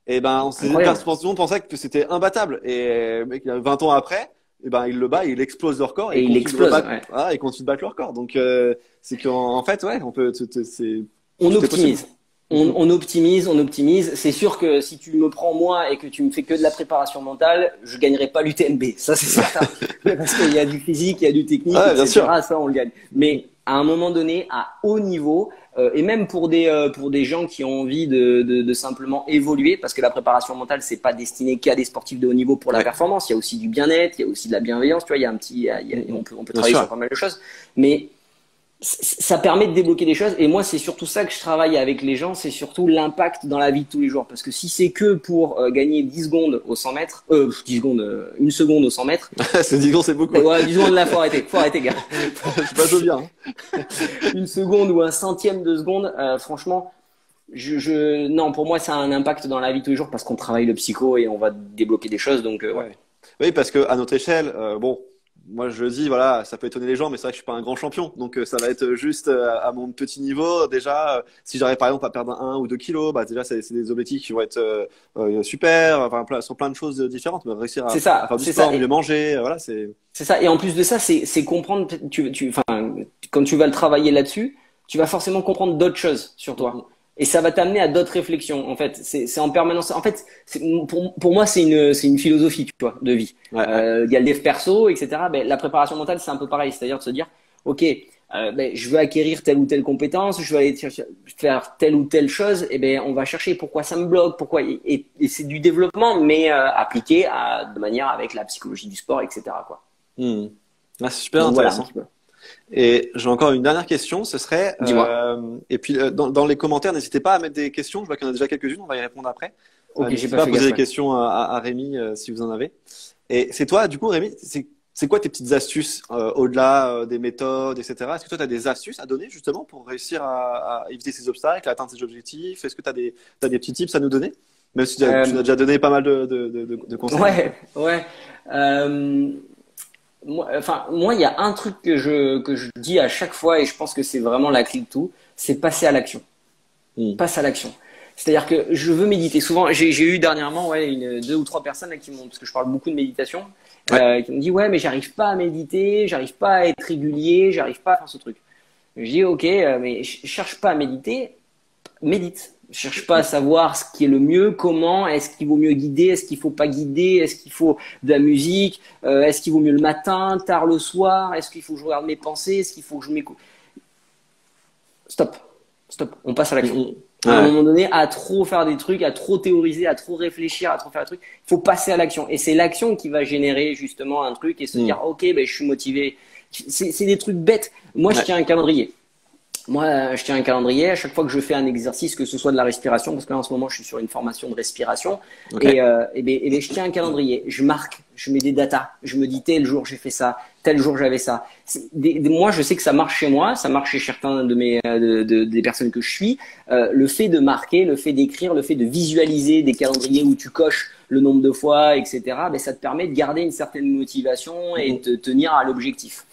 Et ben, tout le monde pensait que c'était imbattable. Et mec, 20 ans après, et ben, il le bat, il explose le record. Et il explose, ouais. Voilà, il continue de battre le record. Donc, c'est qu'en fait, ouais, on peut, on optimise. On optimise. C'est sûr que si tu me prends moi et que tu me fais que de la préparation mentale, je gagnerai pas l'UTMB. Ça, c'est certain. Parce qu'il y a du physique, il y a du technique, ouais, etc. Bien sûr. Ça, on le gagne. Mais à un moment donné, à haut niveau, et même pour des gens qui ont envie de simplement évoluer, parce que la préparation mentale, c'est pas destiné qu'à des sportifs de haut niveau pour la performance. Il y a aussi du bien-être, il y a aussi de la bienveillance. Tu vois, il y a on peut travailler sur pas mal de choses. Mais ça permet de débloquer des choses, et moi c'est surtout ça que je travaille avec les gens, c'est surtout l'impact dans la vie de tous les jours, parce que si c'est que pour gagner 10 secondes au 100 mètres, 10 secondes, une seconde au 100 mètres, c'est 10 secondes, c'est beaucoup. Ouais, 10 secondes là, faut arrêter gars. C'est pas joli, hein. Une seconde ou un centième de seconde, franchement, non, pour moi ça a un impact dans la vie de tous les jours, parce qu'on travaille le psycho et on va débloquer des choses, donc ouais. Oui, parce que à notre échelle, bon, moi je le dis, voilà, ça peut étonner les gens, mais c'est vrai que je suis pas un grand champion, donc ça va être juste à mon petit niveau. Déjà, si j'arrive par exemple à perdre 1 ou 2 kilos, bah déjà c'est des objectifs qui vont être super, enfin sur plein de choses différentes, mais réussir à faire du sport, mieux manger, voilà, c'est ça. Et en plus de ça, c'est comprendre, enfin, quand tu vas le travailler là-dessus, tu vas forcément comprendre d'autres choses sur toi. Et ça va t'amener à d'autres réflexions. En fait, c'est en permanence. En fait, pour moi, c'est une philosophie, tu vois, de vie. Il y a le dev perso, etc. Ben, la préparation mentale, c'est un peu pareil. C'est-à-dire de se dire, ok, je veux acquérir telle ou telle compétence, je veux aller faire telle ou telle chose. Et ben, on va chercher pourquoi ça me bloque, pourquoi. Et c'est du développement, mais appliqué de manière avec la psychologie du sport, etc. Quoi. Ah, c'est super intéressant. Voilà, et j'ai encore une dernière question, ce serait, et puis dans les commentaires, n'hésitez pas à mettre des questions, je vois qu'il y en a déjà quelques-unes, on va y répondre après. N'hésitez pas à poser des questions à Rémi si vous en avez. Et c'est toi, du coup, Rémi, c'est quoi tes petites astuces au-delà des méthodes, etc. Est-ce que toi, tu as des astuces à donner justement pour réussir à éviter ces obstacles, à atteindre ces objectifs? Est-ce que tu as des petits tips à nous donner? Même si tu as déjà donné pas mal de conseils. Ouais. Moi, il y a un truc que je dis à chaque fois, et je pense que c'est vraiment la clé de tout, c'est passer à l'action. Passe à l'action. C'est-à-dire que je veux méditer. Souvent, j'ai eu dernièrement, 2 ou 3 personnes là, parce que je parle beaucoup de méditation, qui m'ont dit, mais j'arrive pas à méditer, j'arrive pas à être régulier, j'arrive pas à faire ce truc. Je dis, ok, mais je cherche pas à méditer, médite. Je cherche pas à savoir ce qui est le mieux, comment, est-ce qu'il vaut mieux guider, est-ce qu'il faut pas guider, est-ce qu'il faut de la musique, est-ce qu'il vaut mieux le matin, tard le soir, est-ce qu'il faut que je regarde mes pensées, est-ce qu'il faut que je m'écoute. Stop, on passe à l'action. À un moment donné, à trop faire des trucs, à trop théoriser, à trop réfléchir, à trop faire des trucs, il faut passer à l'action. Et c'est l'action qui va générer justement un truc et se dire, ok, je suis motivé. C'est des trucs bêtes. Moi, je tiens un calendrier. À chaque fois que je fais un exercice, que ce soit de la respiration, parce que là, en ce moment, je suis sur une formation de respiration, et je tiens un calendrier, je marque, je mets des datas, je me dis tel jour j'ai fait ça, tel jour j'avais ça. Moi, je sais que ça marche chez moi, ça marche chez certains des personnes que je suis. Le fait de marquer, le fait d'écrire, le fait de visualiser des calendriers où tu coches le nombre de fois, etc., ça te permet de garder une certaine motivation et de tenir à l'objectif.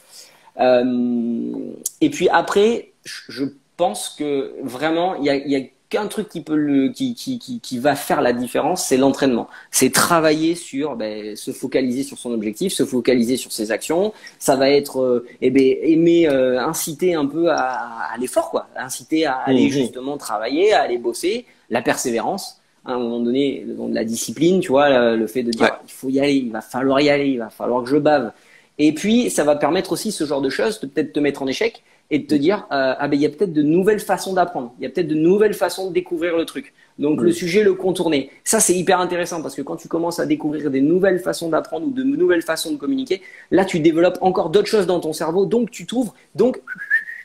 Et puis après, je pense que vraiment, il y a qu'un truc qui va faire la différence, c'est l'entraînement. C'est travailler sur, se focaliser sur son objectif, se focaliser sur ses actions. Ça va être, inciter un peu à l'effort, quoi. Inciter à aller justement travailler, à aller bosser, la persévérance. À un moment donné, de la discipline, tu vois, le fait de dire, il faut y aller, il va falloir y aller, il va falloir que je bave. Et puis, ça va permettre aussi ce genre de choses, de peut-être te mettre en échec et de te dire, il y a peut-être de nouvelles façons d'apprendre. Il y a peut-être de nouvelles façons de découvrir le truc. Donc, le sujet, le contourner. Ça, c'est hyper intéressant parce que quand tu commences à découvrir des nouvelles façons d'apprendre ou de nouvelles façons de communiquer, là, tu développes encore d'autres choses dans ton cerveau. Donc, tu t'ouvres. Donc,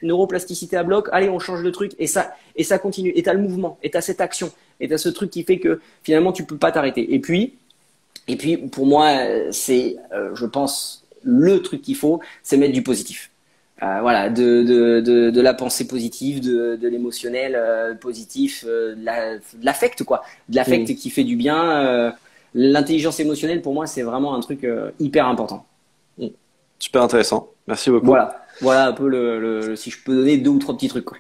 neuroplasticité à bloc. Allez, on change de truc. Et ça continue. Et t'as le mouvement. Et t'as cette action. Et t'as ce truc qui fait que finalement, tu peux pas t'arrêter. Et puis, pour moi, c'est, je pense, le truc qu'il faut, c'est mettre du positif. De la pensée positive, de l'émotionnel positif, de l'affect, quoi. De l'affect qui fait du bien. l'intelligence émotionnelle, pour moi, c'est vraiment un truc hyper important. Mm. Super intéressant. Merci beaucoup. Voilà un peu si je peux donner 2 ou 3 petits trucs, quoi.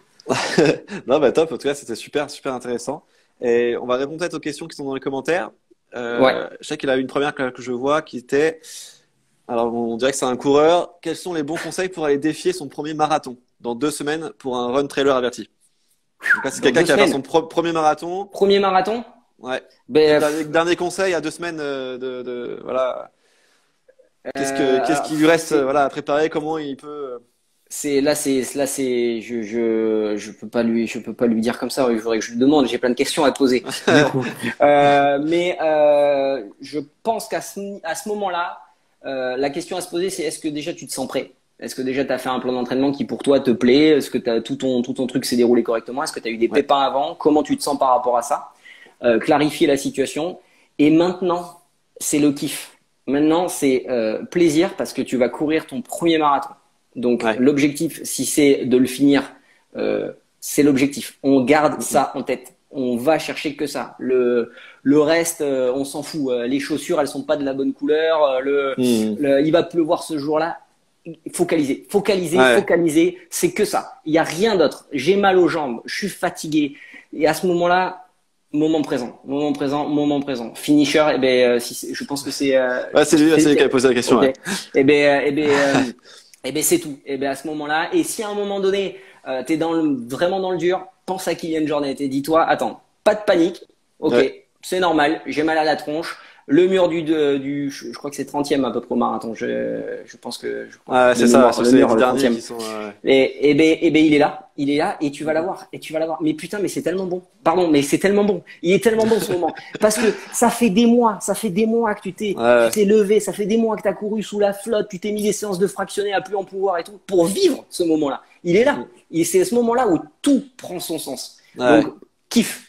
Non, bah top. En tout cas, c'était super, super intéressant. Et on va répondre peut-être aux questions qui sont dans les commentaires. Ouais. Je sais qu'il y a une première que je vois qui était, alors on dirait que c'est un coureur. Quels sont les bons conseils pour aller défier son premier marathon dans 2 semaines pour un run trailer averti? Donc là, c'est quelqu'un qui va faire son premier marathon. Premier marathon? Ouais. Ben, Dernier conseil à 2 semaines voilà. Qu'est-ce qui lui reste voilà à préparer? Comment il peut je peux pas lui dire comme ça. Il faudrait que je lui demande. J'ai plein de questions à te poser. Du coup, je pense à ce moment-là, la question à se poser, c'est est-ce que déjà tu te sens prêt? Est-ce que déjà tu as fait un plan d'entraînement qui pour toi te plaît? Est-ce que tout ton truc s'est déroulé correctement? Est-ce que tu as eu des pépins avant? Comment tu te sens par rapport à ça? Clarifier la situation. Et maintenant, c'est le kiff. Maintenant, c'est plaisir parce que tu vas courir ton premier marathon. Donc l'objectif, si c'est de le finir, c'est l'objectif. On garde ça en tête. On va chercher que ça. Le reste, on s'en fout. Les chaussures, elles sont pas de la bonne couleur. Il va pleuvoir ce jour-là. Focaliser. C'est que ça. Il y a rien d'autre. J'ai mal aux jambes. Je suis fatigué. Et à ce moment-là, moment présent. Finisher, je pense que c'est. C'est lui qui a posé la question. Okay. C'est tout. À ce moment-là, et si à un moment donné, t'es vraiment dans le dur, pense à Kylian Jornet et dis-toi, attends, pas de panique. Ok, c'est normal. J'ai mal à la tronche. Le mur je crois que c'est 30e à peu près au marathon. Je pense que. C'est ça. Le mur, le 30e. Qui sont, il est là et tu vas l'avoir. Mais putain, mais c'est tellement bon. Pardon, mais c'est tellement bon. Il est tellement bon ce moment. Parce que ça fait des mois que tu t'es levé, ça fait des mois que tu as couru sous la flotte, tu t'es mis des séances de fractionnés à plus en pouvoir et tout pour vivre ce moment-là. Il est là. Et c'est ce moment-là où tout prend son sens. Donc, kiff,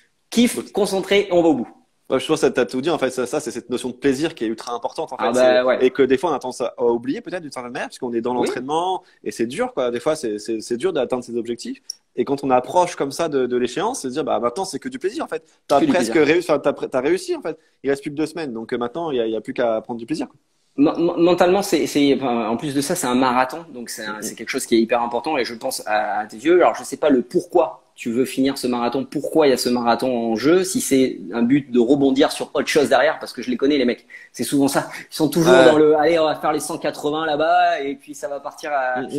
concentré, on va au bout. Je pense que t'as tout dit en fait. Ça c'est cette notion de plaisir qui est ultra importante en fait. Et que des fois on a tendance à oublier peut-être d'une certaine manière parce qu'on est dans l'entraînement et c'est dur quoi. Des fois c'est dur d'atteindre ses objectifs. Et quand on approche comme ça de l'échéance, c'est de dire maintenant c'est que du plaisir en fait. T'as presque réussi. T'as réussi en fait. Il reste plus que 2 semaines donc maintenant il y a plus qu'à prendre du plaisir. Quoi. Mentalement, en plus de ça, c'est un marathon, donc c'est quelque chose qui est hyper important et je pense à tes yeux. Alors, je sais pas le pourquoi tu veux finir ce marathon, pourquoi il y a ce marathon en jeu, si c'est un but de rebondir sur autre chose derrière, parce que je les connais les mecs, c'est souvent ça. Ils sont toujours dans allez, on va faire les 180 là-bas et puis ça va partir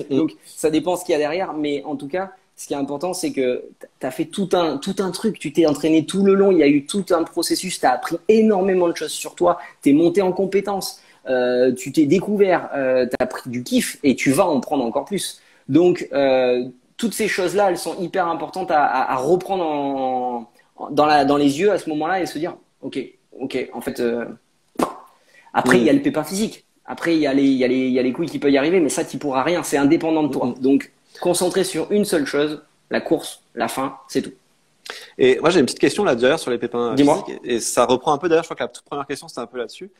Donc, ça dépend ce qu'il y a derrière, mais en tout cas, ce qui est important, c'est que tu as fait tout un truc, tu t'es entraîné tout le long, il y a eu tout un processus, tu as appris énormément de choses sur toi, tu es monté en compétences. Tu t'es découvert, tu as pris du kiff et tu vas en prendre encore plus. Donc, toutes ces choses-là, elles sont hyper importantes à reprendre dans les yeux à ce moment-là et se dire, ok, en fait, après, il y a le pépin physique. Après, il y a les couilles qui peuvent y arriver, mais ça, tu pourras rien. C'est indépendant de toi. Donc, concentrer sur une seule chose, la course, la fin, c'est tout. Et moi, j'ai une petite question là d'ailleurs sur les pépins Dis-moi. physiques. Et ça reprend un peu d'ailleurs, je crois que la toute première question, c'était un peu là-dessus.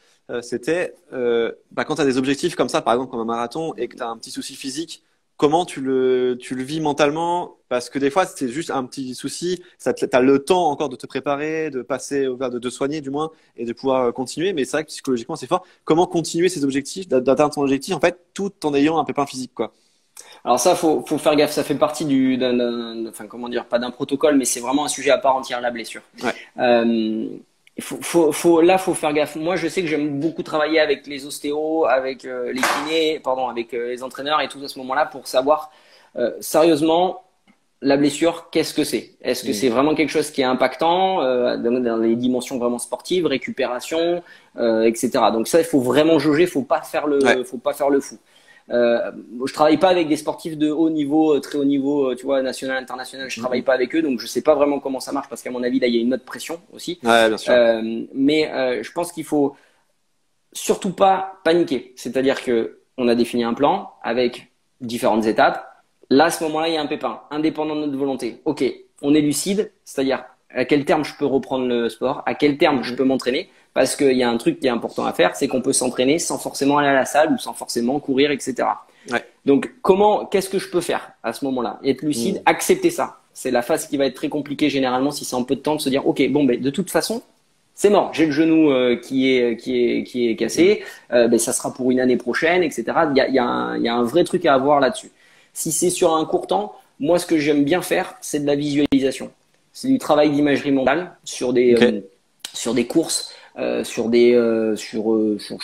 C'était quand tu as des objectifs comme ça, par exemple comme un marathon, et que tu as un petit souci physique, comment tu le vis mentalement? Parce que des fois, c'est juste un petit souci. Tu as le temps encore de te préparer, de passer, de te soigner du moins, et de pouvoir continuer. Mais c'est vrai que psychologiquement, c'est fort. Comment continuer ces objectifs, d'atteindre ton objectif, en fait, tout en ayant un pépin physique, quoi? Alors ça, faut faire gaffe. Ça fait partie comment dire, pas d'un protocole, mais c'est vraiment un sujet à part entière, la blessure. Faut faire gaffe. Moi, je sais que j'aime beaucoup travailler avec les ostéos, avec les kinés, avec les entraîneurs et tout à ce moment-là pour savoir sérieusement la blessure, qu'est-ce que c'est? Est-ce que c'est vraiment quelque chose qui est impactant dans les dimensions vraiment sportives, récupération, etc. Donc ça, il faut vraiment jauger. Faut pas faire le fou. Je travaille pas avec des sportifs de haut niveau, très haut niveau, tu vois, national, international. Je travaille pas avec eux, donc je sais pas vraiment comment ça marche parce qu'à mon avis là, il y a une autre pression aussi. Bien sûr. Je pense qu'il faut surtout pas paniquer. C'est-à-dire que on a défini un plan avec différentes étapes. Là, à ce moment-là, il y a un pépin, indépendant de notre volonté. Ok, on est lucide, c'est-à-dire à quel terme je peux reprendre le sport, à quel terme je peux m'entraîner. Parce qu'il y a un truc qui est important à faire, c'est qu'on peut s'entraîner sans forcément aller à la salle ou sans forcément courir, etc. Donc, qu'est-ce que je peux faire à ce moment-là? Être lucide, accepter ça. C'est la phase qui va être très compliquée généralement si c'est en peu de temps de se dire, ok, bon, de toute façon, c'est mort. J'ai le genou qui est cassé. Ben, ça sera pour une année prochaine, etc. Il y a un vrai truc à avoir là-dessus. Si c'est sur un court temps, moi, ce que j'aime bien faire, c'est de la visualisation. C'est du travail d'imagerie mentale Ok. sur des courses, je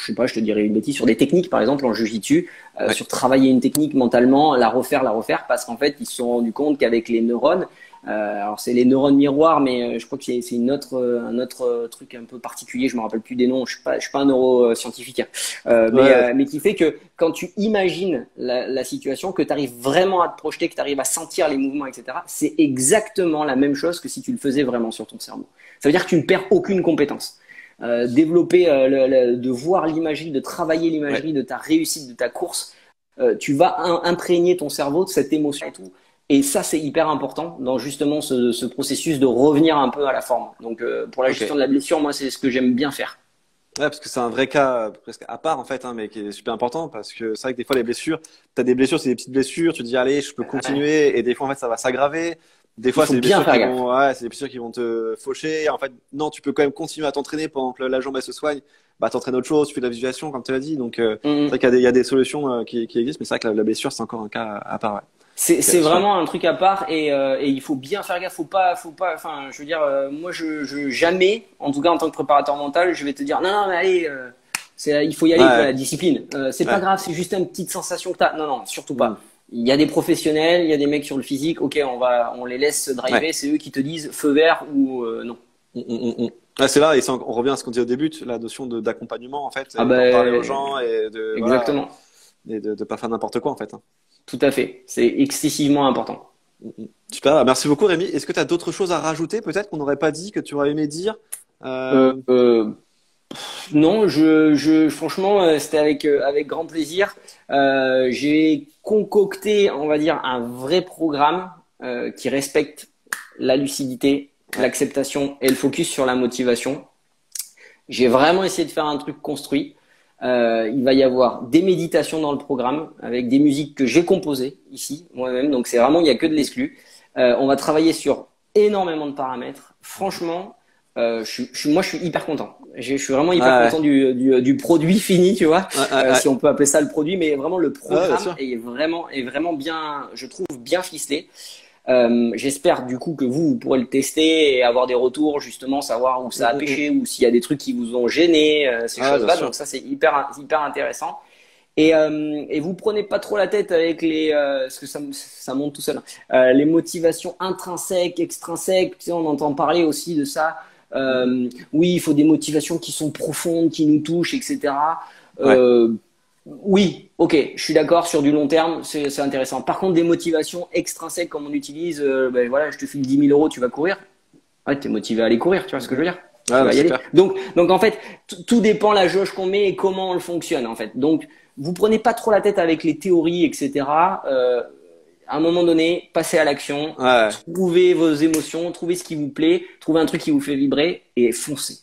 sais pas, je te dirais une bêtise, sur des techniques, par exemple, en jiu-jitsu, Ouais. sur travailler une technique mentalement, la refaire, parce qu'en fait, ils se sont rendus compte qu'avec les neurones, alors c'est les neurones miroirs, mais je crois que c'est un autre truc un peu particulier, je me rappelle plus des noms, je suis pas un neuroscientifique, hein. Ouais, ouais. Mais qui fait que quand tu imagines la situation, que tu arrives vraiment à te projeter, que tu arrives à sentir les mouvements, etc., c'est exactement la même chose que si tu le faisais vraiment sur ton cerveau. Ça veut dire que tu ne perds aucune compétence. Développer, de voir l'imagerie, de travailler Ouais. l'imagerie de ta réussite, de ta course, tu vas imprégner ton cerveau de cette émotion et tout. Et ça, c'est hyper important dans justement ce processus de revenir un peu à la forme. Donc, pour la Ok. gestion de la blessure, moi, c'est ce que j'aime bien faire. Ouais, parce que c'est un vrai cas presque à part en fait, hein, mais qui est super important parce que c'est vrai que des fois les blessures, t'as des blessures, c'est des petites blessures, tu te dis allez, je peux Ouais. continuer, et des fois en fait ça va s'aggraver. Des Il fois faut c'est des bien blessures faire qui gaffe. vont, ouais, c'est des blessures qui vont te faucher. En fait, non, tu peux quand même continuer à t'entraîner pendant que la jambe elle se soigne. Bah t'entraînes autre chose, tu fais de la visualisation comme tu l'as dit. Donc c'est vrai Mm. il y a des solutions qui existent, mais c'est vrai que la blessure c'est encore un cas à part. Ouais. C'est Ok, super. vraiment un truc à part et il faut bien faire gaffe. Faut pas. Enfin, je veux dire, moi, jamais, en tout cas en tant que préparateur mental, je vais te dire non, non, mais allez, il faut y aller, tu vois, Ouais, la discipline. C'est pas ouais. grave, c'est juste une petite sensation que t'as. Non, non, surtout Hmm. pas. Il y a des professionnels, il y a des mecs sur le physique. Ok, on les laisse Ouais. driver. C'est eux qui te disent feu vert ou non. Ouais, c'est là, et on revient à ce qu'on disait au début, la notion d'accompagnement en fait, Ah et d'en parler aux ben, gens et de voilà, exactement, et de pas faire n'importe quoi en fait, hein. tout à fait. C'est excessivement important. Super, merci beaucoup Rémi. Est-ce que tu as d'autres choses à rajouter peut-être qu'on n'aurait pas dit, que tu aurais aimé dire? Euh, euh... euh, Non, franchement, c'était avec grand plaisir. J'ai concocté, on va dire, un vrai programme qui respecte la lucidité, Ouais, l'acceptation et le focus sur la motivation. J'ai vraiment essayé de faire un truc construit. Il va y avoir des méditations dans le programme avec des musiques que j'ai composées ici moi-même. Donc c'est vraiment, il y a que de l'exclu. On va travailler sur énormément de paramètres. Franchement, moi je suis hyper content. Je suis vraiment hyper ouais, content du produit fini, tu vois, ouais, ouais, ouais. si on peut appeler ça le produit. Mais vraiment le Ouais, bien programme sûr. est vraiment bien, je trouve bien ficelé. J'espère du coup que vous pourrez le tester et avoir des retours, justement, savoir où ça a pêché ou s'il y a des trucs qui vous ont gêné, ces Ouais, bien choses-là. Donc sûr. ça, c'est hyper intéressant. Et vous prenez pas trop la tête avec parce que ça monte tout seul, hein. Les motivations intrinsèques, extrinsèques, tu sais, on entend parler aussi de ça. Oui, il faut des motivations qui sont profondes, qui nous touchent, etc. Ouais, Euh, oui, ok, je suis d'accord, sur du long terme, c'est intéressant. Par contre, des motivations extrinsèques comme on utilise, ben voilà, je te file 10 000 euros, tu vas courir. Ouais, t'es motivé à aller courir, tu vois ce que je veux dire? ouais, Tu bah, vas y aller. super. Donc en fait, tout dépend la jauge qu'on met et comment on le fonctionne en fait. Donc, vous prenez pas trop la tête avec les théories, etc. À un moment donné, passez à l'action, Ouais, trouvez vos émotions, trouvez ce qui vous plaît, trouvez un truc qui vous fait vibrer et foncez.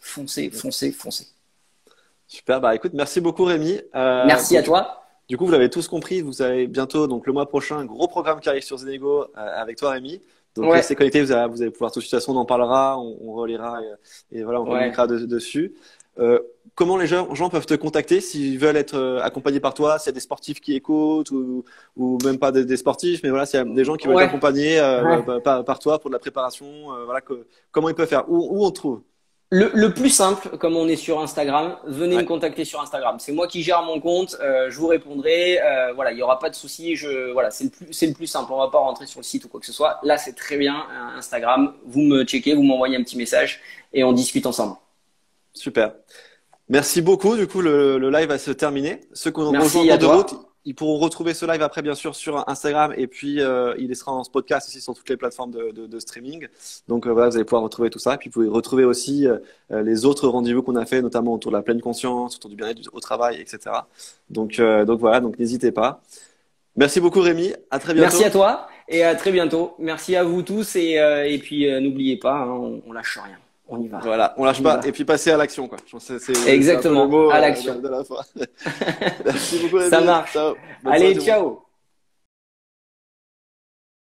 super. Bah écoute, merci beaucoup Rémi. Merci Donc à toi. du coup, vous l'avez tous compris, vous avez bientôt, donc le mois prochain, un gros programme qui arrive sur Zenego avec toi Rémi. Donc restez Ouais, connectés, vous allez pouvoir, de toute façon on en parlera, on relira, et voilà, on ouais. communiquera dessus. Euh, comment les gens peuvent te contacter s'ils veulent être accompagnés par toi, s'il y a des sportifs qui écoutent, ou même pas des sportifs, mais voilà, s'il y a des gens qui veulent être Ouais. accompagnés Ouais. par toi pour de la préparation, voilà, comment ils peuvent faire, où on te trouve? Le plus simple, comme on est sur Instagram, venez me Ouais, contacter sur Instagram. C'est moi qui gère mon compte, je vous répondrai. Voilà, il y aura pas de souci. Voilà, c'est le plus simple. On va pas rentrer sur le site ou quoi que ce soit. Là, c'est très bien. Instagram, vous me checkez, vous m'envoyez un petit message et on discute ensemble. super. Merci beaucoup. Du coup, le live va se terminer. Ceux qui ont rejoint en Merci cours à de route, toi. ils pourront retrouver ce live après, bien sûr, sur Instagram. Et puis, il sera en podcast aussi sur toutes les plateformes de streaming. Donc, voilà, vous allez pouvoir retrouver tout ça. Et puis, vous pouvez retrouver aussi les autres rendez-vous qu'on a fait, notamment autour de la pleine conscience, autour du bien-être au travail, etc. Donc voilà, donc n'hésitez pas. Merci beaucoup, Rémi. À très Merci à bientôt. toi et à très bientôt. Merci à vous tous et puis n'oubliez pas, hein, on lâche rien. On y va. Voilà, on lâche On y pas. va. Et puis, passer à l'action, quoi. Je pense que c'est un peu le Exactement, mot à l'action. de la fin. Merci beaucoup, Ça Rémi. marche. Ciao. Bonne soirée Allez, tout le monde. ciao.